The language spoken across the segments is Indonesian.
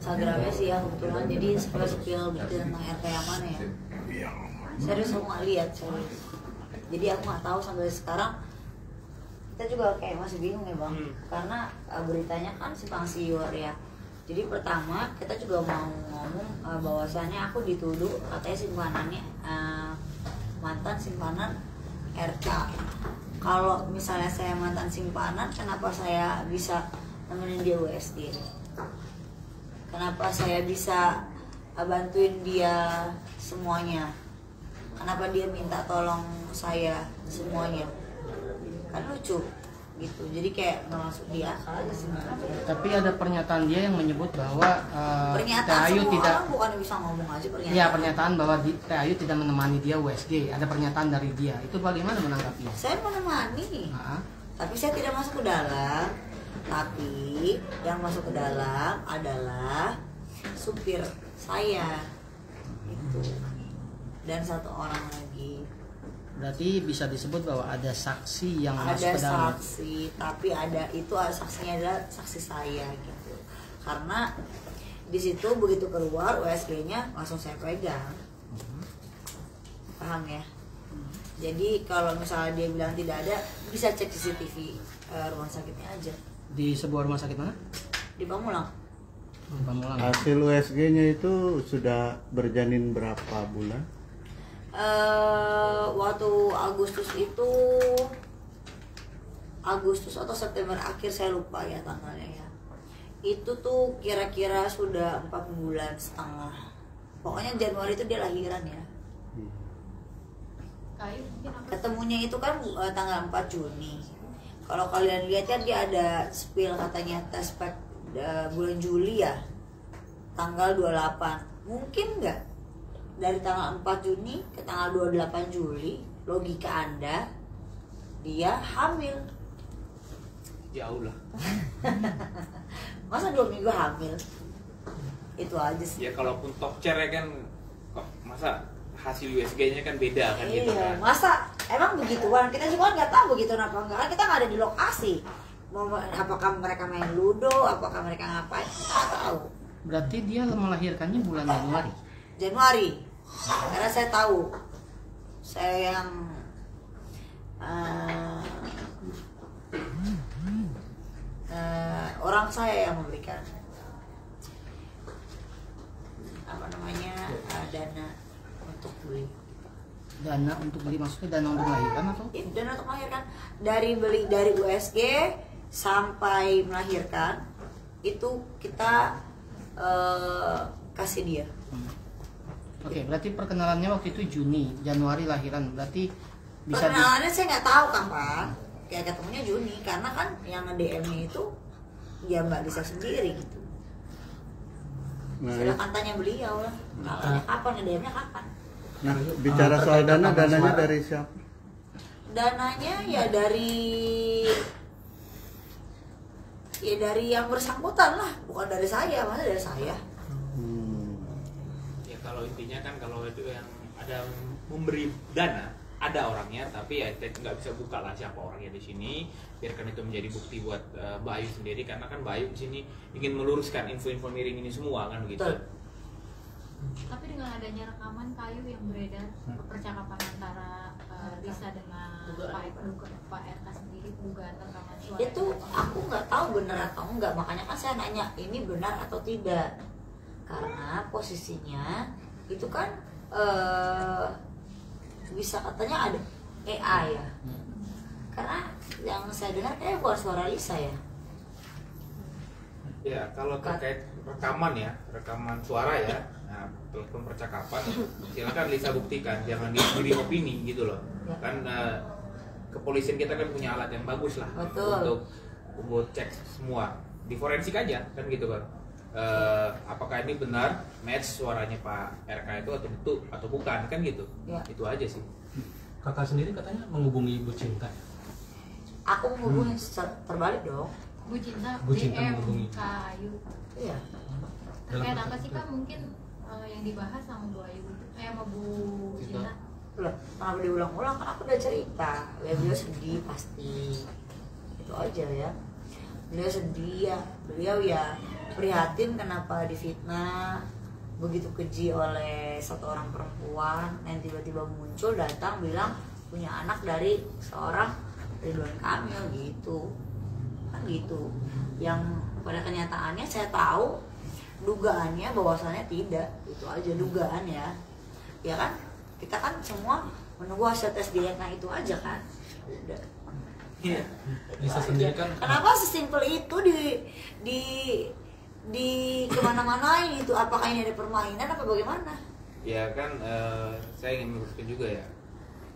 Instagramnya sih ya kebetulan, jadi spill bukti tentang RT yang mana ya. Serius aku nggak lihat, serius. Jadi aku nggak tahu sampai sekarang. Kita juga kayak masih bingung ya bang, karena beritanya kan simpang siur ya. Jadi pertama kita juga mau ngomong bahwasannya aku dituduh katanya simpanannya mantan simpanan RK. Kalau misalnya saya mantan simpanan, kenapa saya bisa nemenin dia USG? Kenapa saya bisa bantuin dia semuanya? Kenapa dia minta tolong saya semuanya? Kan lucu gitu. Jadi kayak nggak masuk di akal aja sih. Tapi ada pernyataan dia yang menyebut bahwa pernyataan Teh Ayu semua tidak, orang bukan bisa ngomong aja pernyataan. ya pernyataan bahwa Teh Ayu tidak menemani dia USG. Ada pernyataan dari dia. Itu bagaimana menanggapinya? Saya menemani, tapi saya tidak masuk ke dalam. Tapi yang masuk ke dalam adalah supir saya itu dan satu orang lagi. Berarti bisa disebut bahwa ada saksi yang masuk Ada ke dalam. saksi, tapi saksinya adalah saksi saya gitu. Karena di situ begitu keluar USG-nya langsung saya pegang. Paham ya? Jadi kalau misalnya dia bilang tidak ada, bisa cek CCTV rumah sakitnya aja. Di sebuah rumah sakit mana? Di Pamulang. Pamulang. Hasil USG-nya itu sudah berjanin berapa bulan? Waktu Agustus atau September akhir, saya lupa ya tanggalnya ya. Itu tuh kira-kira sudah 4 bulan setengah. Pokoknya Januari itu dia lahiran ya. Ketemunya itu kan tanggal 4 Juni. Kalau kalian lihat kan dia ada spill katanya tes pack bulan Juli ya, tanggal 28. Mungkin nggak dari tanggal 4 Juni ke tanggal 28 Juli, logika Anda dia hamil. Jauh lah. Masa 2 minggu hamil? Itu aja sih. Ya kalaupun top chair ya kan, kok masa hasil USG-nya kan beda kan gitu Iya, kan. masa emang begituan? Kita juga nggak tahu begitu apa enggak. Kan kita nggak ada di lokasi. Apakah mereka main ludo? Apakah mereka ngapain? Nggak tahu. Berarti dia melahirkannya bulan Januari. Januari. Karena saya tahu, saya yang orang saya yang memberikan dana untuk beli. Dana untuk beli maksudnya dana untuk melahirkan atau? Dana untuk melahirkan, dari beli dari USG sampai melahirkan itu kita kasih dia. Oke, berarti perkenalannya waktu itu Juni, Januari lahiran. Berarti bisa perkenalannya saya nggak tahu kapan. Kayak ketemunya Juni, karena kan yang nge-DM-nya itu ya Mbak Lisa sendiri gitu. Silakan tanya beliau lah. Katanya kapan, nge-DM-nya kapan. Nah, bicara soal dana, dananya dari siapa? Dananya ya dari yang bersangkutan lah, bukan dari saya. Masa dari saya? Ya kalau intinya kan kalau itu yang ada memberi dana, ada orangnya, tapi ya kita nggak bisa buka lah siapa orangnya di sini. Biarkan itu menjadi bukti buat Mbak Ayu sendiri, karena kan Mbak Ayu di sini ingin meluruskan info-info miring ini semua kan begitu. Betul. Tapi dengan adanya rekaman kayu yang beredar, percakapan antara Lisa dengan Pak RK sendiri, dugaan rekaman suara Itu aku nggak tahu benar atau enggak, makanya kan saya nanya ini benar atau tidak, karena posisinya itu kan bisa katanya ada AI ya, karena yang saya dengar kayak bukan suara Lisa ya. Ya kalau terkait rekaman ya, rekaman suara ya, nah, telepon percakapan, silakan Lisa buktikan, jangan diberi opini gitu loh. Ya. Kan kepolisian kita kan punya alat yang bagus lah. Betul. Untuk cek semua, di forensik aja kan gitu kan. Apakah ini benar match suaranya Pak RK itu atau bukan kan gitu. Ya. Itu aja sih. Kakak sendiri katanya menghubungi Ibu Cinta. Aku menghubungi terbalik dong. Bu Cinta Bu Cinta DM menghubungi. Kayu. Iya. Terkait apa sih Kak, mungkin yang dibahas sama Bu Ayu sama Bu Cinta? Loh, kenapa diulang-ulang? Kan aku udah cerita. Ya, beliau sedih pasti. Itu aja ya. Beliau sedih ya. Beliau ya prihatin kenapa difitnah begitu keji oleh satu orang perempuan yang tiba-tiba muncul datang bilang punya anak dari seorang Ridwan Kamil gitu kan gitu. Yang pada kenyataannya saya tahu dugaannya bahwasannya tidak, itu aja dugaan ya kan. Kita kan semua menunggu hasil tes DNA itu aja kan. Udah. Iya. Bisa sendiri kan. Kenapa sesimpel itu di kemana-manain itu? Apakah ini ada permainan apa bagaimana? Ya kan, saya ingin meluruskan juga ya.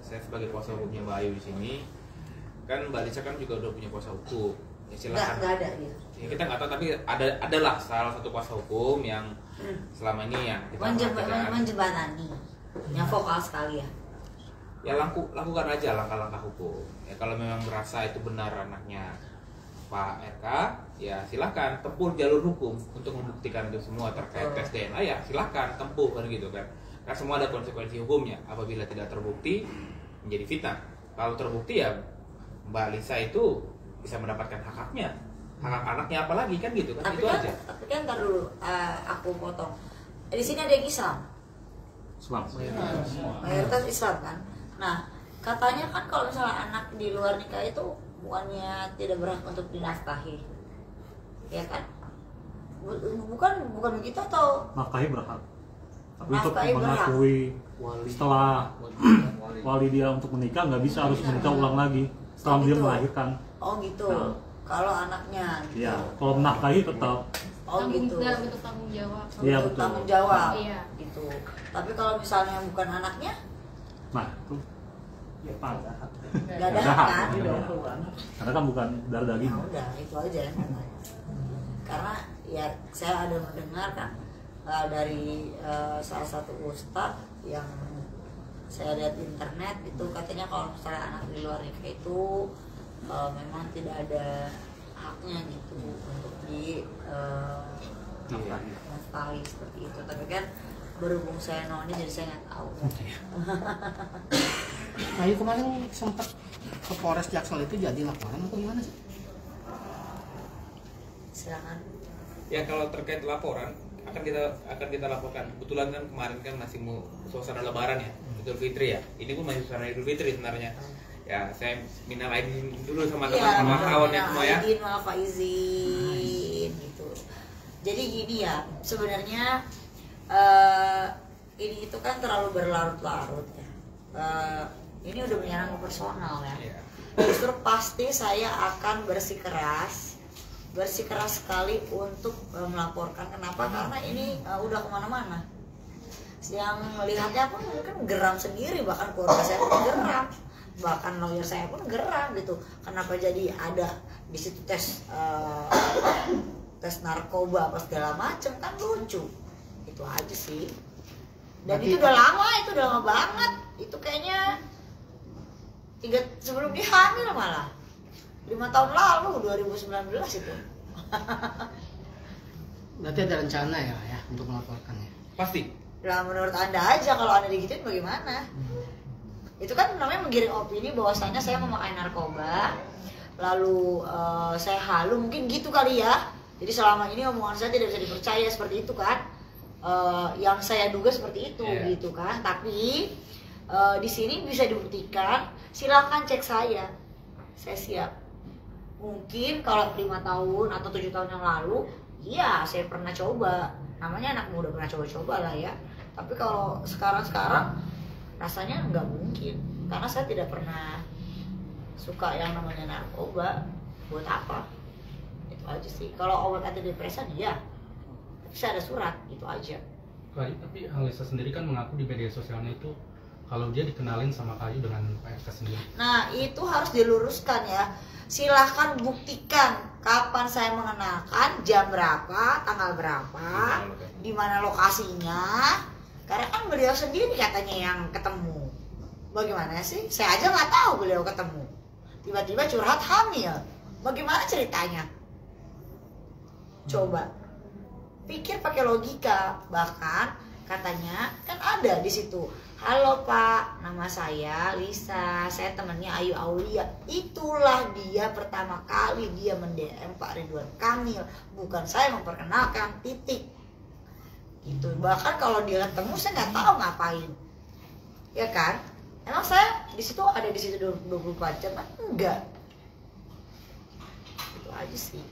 Saya sebagai kuasa hukumnya Mbak Ayu di sini, kan Mbak Lisa kan juga udah punya kuasa hukum. Ya silakan. Nggak ada gitu. Ya, kita nggak tahu, tapi adalah salah satu kuasa hukum yang selama ini yang kita perhatikan. Menjembatani, yang vokal sekali ya. Ya lakukan aja langkah-langkah hukum. Ya kalau memang merasa itu benar anaknya Pak RK, ya silakan tempuh jalur hukum untuk membuktikan itu semua terkait tes DNA, ya silakan tempuh kan gitu kan. Karena semua ada konsekuensi hukumnya. Apabila tidak terbukti menjadi fitnah. Kalau terbukti ya Mbak Lisa itu bisa mendapatkan hak-haknya. Hak anaknya apalagi kan gitu kan. Itu aja. Tapi kan ntar dulu aku potong. Di sini ada yang Islam. Islam. Mayoritas Islam kan. Nah, katanya kan kalau misalnya anak di luar nikah itu bukannya tidak berhak untuk dinafkahi, ya kan? Bukan begitu atau? Nafkahi berhak. Tapi untuk Nafkahi berhak. mengakui setelah wali dia untuk menikah nggak bisa harus menikah ulang lagi setelah dia Gitu. melahirkan. Oh gitu. Nah. Kalau anaknya gitu. Ya, kalau menafkahi tetap. Oh gitu. Bentuk tanggung jawab. Iya, Untuk betul. tanggung jawab. Iya. Gitu. Tapi kalau misalnya bukan anaknya, Nah, itu nggak ada Nggak ada hak hak, kan? nggak ada hak. karena kan bukan darah daging. Nah, udah itu aja yang namanya. Karena ya saya ada mendengar kan dari salah satu ustadz yang saya lihat di internet itu katanya kalau misalnya anak di luar nikah itu memang tidak ada haknya gitu untuk di nafkahi seperti itu. Tapi kan berhubung saya noni jadi saya nggak tahu. Ayu kemarin sempat ke Polres Jaksel itu jadi laporan atau gimana sih? Silakan. Ya kalau terkait laporan akan kita laporkan. Kebetulan kan kemarin kan masih suasana Lebaran ya, Idul Fitri ya. Ini pun masih suasana Idul Fitri sebenarnya. Ya saya minal aidin dulu sama teman-teman kawan ya semua ya. Izin maaf izin gitu. Jadi gini ya, sebenarnya ini itu kan terlalu berlarut-larut ya. Ini udah menyerang ke personal ya. Iya. Justru pasti saya akan bersikeras sekali untuk melaporkan. Kenapa? Karena ini udah kemana-mana. Yang melihatnya pun mungkin geram sendiri, bahkan keluarga saya pun geram, bahkan lawyer saya pun geram gitu. Kenapa jadi ada di situ tes narkoba apa segala macem, kan lucu. Itu aja sih. Dan Berarti itu udah lama banget. Itu kayaknya sebelum dihamil malah 5 tahun lalu 2019 itu. Berarti ada rencana ya untuk melaporkannya. Pasti. Lah menurut Anda aja kalau Anda digituin bagaimana? Itu kan namanya menggiring opini bahwasanya saya memakai narkoba, lalu saya halu, mungkin gitu kali ya. Jadi selama ini omongan saya tidak bisa dipercaya seperti itu kan. Yang saya duga seperti itu gitu kan. Tapi di sini bisa dibuktikan, silakan cek saya siap. Mungkin kalau 5 tahun atau 7 tahun yang lalu, iya saya pernah coba. Namanya anak muda pernah coba-coba lah ya. Tapi kalau sekarang rasanya nggak mungkin, karena saya tidak pernah suka yang namanya narkoba. Buat apa? Itu aja sih. Kalau obat antidepresan iya, tapi saya ada surat, itu aja. Tapi Halisa sendiri kan mengaku di media sosialnya itu kalau dia dikenalin sama Kayu dengan Pak RK sendiri. Nah itu harus diluruskan ya. Silahkan buktikan kapan saya mengenalkan, jam berapa, tanggal berapa, di mana lokasinya. Karena kan beliau sendiri katanya yang ketemu. Bagaimana sih? Saya aja nggak tahu beliau ketemu. Tiba-tiba curhat hamil. Bagaimana ceritanya? Coba pikir pakai logika. Bahkan katanya kan ada di situ halo Pak, nama saya Lisa, saya temannya Ayu Aulia. Itulah dia pertama kali dia mend-DM Pak Ridwan Kamil, bukan saya memperkenalkan, titik. Gitu. Bahkan kalau dia ketemu saya nggak tahu ngapain, ya kan? Emang saya di situ ada di situ 24 jam kan? Enggak. Itu aja sih.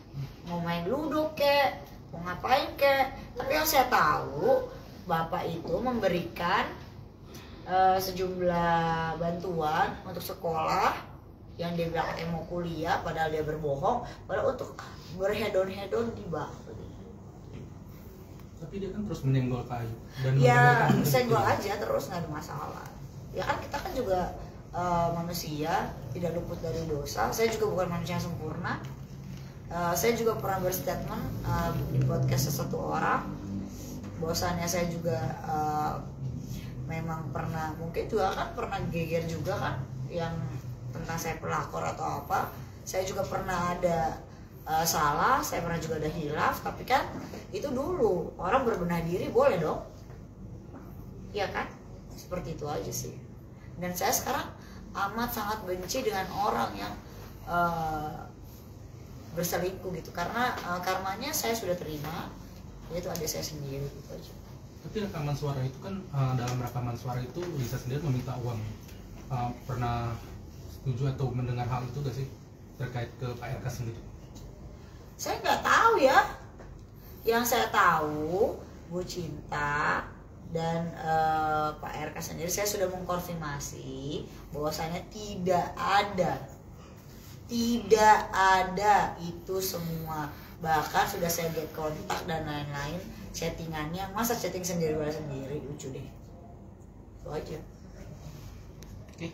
Mau main ludo kek, mau ngapain kek. Tapi yang saya tahu Bapak itu memberikan sejumlah bantuan untuk sekolah yang dia bilang mau kuliah padahal dia berbohong, padahal untuk berhedon-hedon di Bali. Tapi dia kan terus menyenggol kayu dan Ya senggol aja terus, nggak ada masalah. Ya kan kita kan juga manusia, tidak luput dari dosa. Saya juga bukan manusia yang sempurna. Saya juga pernah berstatement di podcast sesuatu orang bahwasannya saya juga memang pernah, mungkin juga kan pernah geger juga kan yang tentang saya pelakor atau apa. Saya juga pernah ada salah, saya pernah juga ada hilaf, tapi kan itu dulu orang berbenah diri boleh dong, ya kan? Seperti itu aja sih. Dan saya sekarang amat sangat benci dengan orang yang berselingkuh gitu, karena karmanya saya sudah terima, yaitu ada saya sendiri gitu aja. Tapi rekaman suara itu kan dalam rekaman suara itu Lisa sendiri meminta uang. Pernah setuju atau mendengar hal itu gak sih terkait ke Pak RK sendiri? Saya nggak tahu ya. Yang saya tahu Bu Cinta dan Pak RK sendiri saya sudah mengkonfirmasi bahwasanya tidak ada itu semua. Bahkan sudah saya get kontak dan lain-lain, chattingannya, masa chatting sendiri lucu deh. Itu aja. Oke.